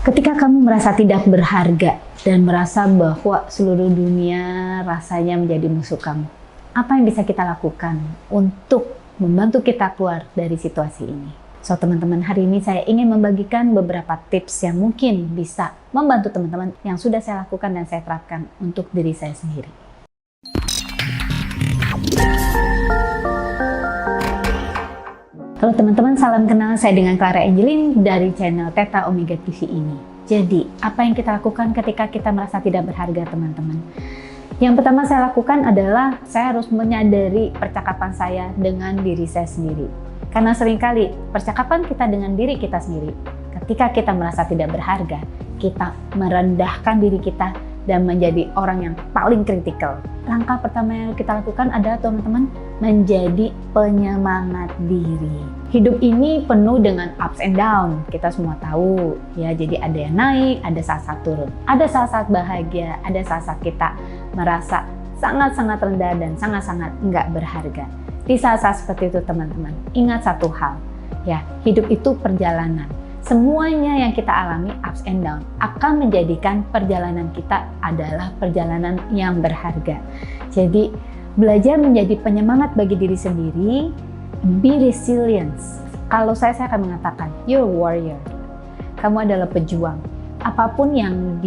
Ketika kamu merasa tidak berharga dan merasa bahwa seluruh dunia rasanya menjadi musuh kamu, apa yang bisa kita lakukan untuk membantu kita keluar dari situasi ini? So teman-teman, hari ini saya ingin membagikan beberapa tips yang mungkin bisa membantu teman-teman yang sudah saya lakukan dan saya terapkan untuk diri saya sendiri. Halo teman-teman, salam kenal, saya dengan Clara Angelin dari channel Theta Omega TV ini. Jadi, apa yang kita lakukan ketika kita merasa tidak berharga, teman-teman? Yang pertama saya lakukan adalah saya harus menyadari percakapan saya dengan diri saya sendiri. Karena seringkali percakapan kita dengan diri kita sendiri, ketika kita merasa tidak berharga, kita merendahkan diri kita dan menjadi orang yang paling kritikal. Langkah pertama yang kita lakukan adalah teman-teman menjadi penyemangat diri. Hidup ini penuh dengan ups and down, kita semua tahu ya. Jadi ada yang naik, ada saat-saat turun, ada saat-saat bahagia, ada saat-saat kita merasa sangat-sangat rendah dan sangat-sangat enggak berharga. Di saat-saat seperti itu teman-teman, ingat satu hal ya, hidup itu perjalanan. Semuanya yang kita alami ups and down akan menjadikan perjalanan kita adalah perjalanan yang berharga. Jadi belajar menjadi penyemangat bagi diri sendiri, be resilient. Kalau saya akan mengatakan, you're a warrior. Kamu adalah pejuang. Apapun yang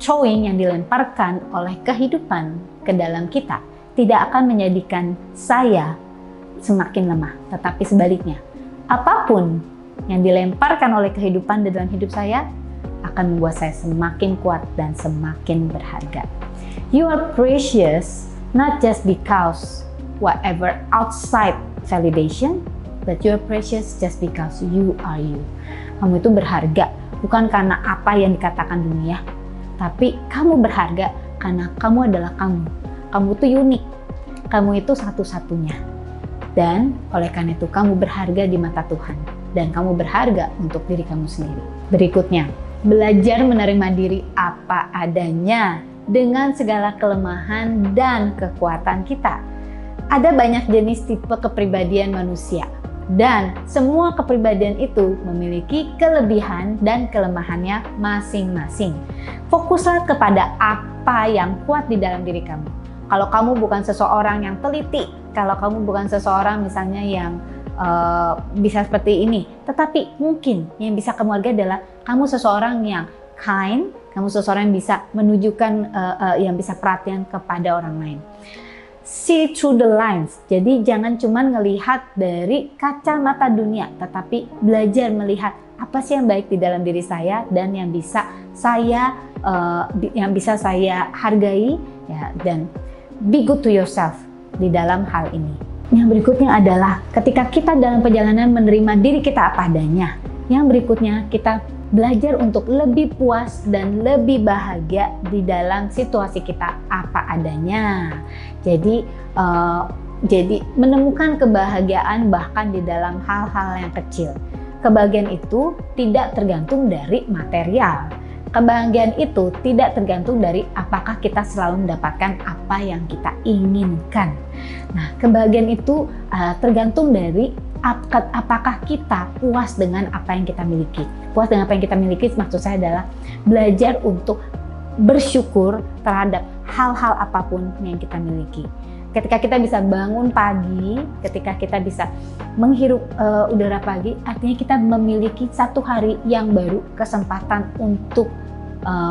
yang dilemparkan oleh kehidupan ke dalam kita, tidak akan menjadikan saya semakin lemah. Tetapi sebaliknya, apapun yang dilemparkan oleh kehidupan di dalam hidup saya akan membuat saya semakin kuat dan semakin berharga. You are precious not just because whatever outside validation, but you are precious just because you are you. Kamu itu berharga bukan karena apa yang dikatakan dunia, tapi kamu berharga karena kamu adalah kamu. Kamu itu unik, kamu itu satu-satunya. Dan oleh karena itu kamu berharga di mata Tuhan. Dan kamu berharga untuk diri kamu sendiri. Berikutnya, belajar menerima diri apa adanya dengan segala kelemahan dan kekuatan kita. Ada banyak jenis tipe kepribadian manusia. Dan semua kepribadian itu memiliki kelebihan dan kelemahannya masing-masing. Fokuslah kepada apa yang kuat di dalam diri kamu. Kalau kamu bukan seseorang yang teliti, kalau kamu bukan seseorang misalnya yang bisa seperti ini, tetapi mungkin yang bisa kamu hargai adalah kamu seseorang yang kind, kamu seseorang yang bisa menunjukkan, yang bisa perhatian kepada orang lain. See through the lines, jadi jangan cuma ngelihat dari kacamata dunia, tetapi belajar melihat apa sih yang baik di dalam diri saya dan yang bisa saya hargai ya, dan be good to yourself di dalam hal ini. Yang berikutnya adalah ketika kita dalam perjalanan menerima diri kita apa adanya. Yang berikutnya kita belajar untuk lebih puas dan lebih bahagia di dalam situasi kita apa adanya. Jadi menemukan kebahagiaan bahkan di dalam hal-hal yang kecil. Kebahagiaan itu tidak tergantung dari material. Kebahagiaan itu tidak tergantung dari apakah kita selalu mendapatkan apa yang kita inginkan. Nah, kebahagiaan itu tergantung dari apakah kita puas dengan apa yang kita miliki. Puas dengan apa yang kita miliki maksud saya adalah belajar untuk bersyukur terhadap hal-hal apapun yang kita miliki. Ketika kita bisa bangun pagi, ketika kita bisa menghirup udara pagi, artinya kita memiliki satu hari yang baru, kesempatan untuk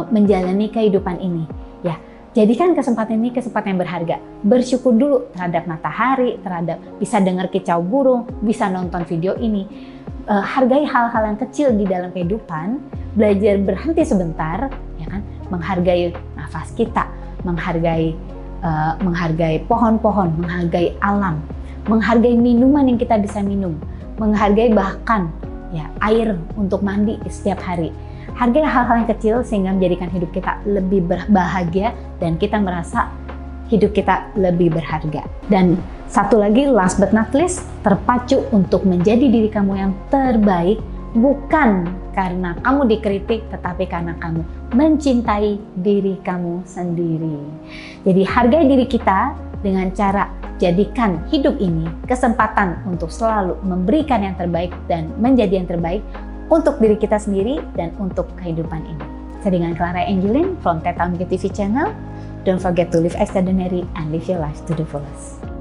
menjalani kehidupan ini. Ya, jadikan kesempatan ini kesempatan yang berharga. Bersyukur dulu terhadap matahari, terhadap bisa dengar kicau burung, bisa nonton video ini. Hargai hal-hal yang kecil di dalam kehidupan. Belajar berhenti sebentar, ya kan? Menghargai nafas kita, menghargai pohon-pohon, menghargai alam, menghargai minuman yang kita bisa minum, menghargai bahkan ya air untuk mandi setiap hari. Hargai hal-hal yang kecil sehingga menjadikan hidup kita lebih berbahagia dan kita merasa hidup kita lebih berharga. Dan satu lagi, last but not least, terpacu untuk menjadi diri kamu yang terbaik, bukan karena kamu dikritik, tetapi karena kamu mencintai diri kamu sendiri. Jadi hargai diri kita dengan cara jadikan hidup ini kesempatan untuk selalu memberikan yang terbaik dan menjadi yang terbaik untuk diri kita sendiri dan untuk kehidupan ini. Saya dengan Clara Angelin from Theta Omega TV channel. Don't forget to live extraordinary and live your life to the fullest.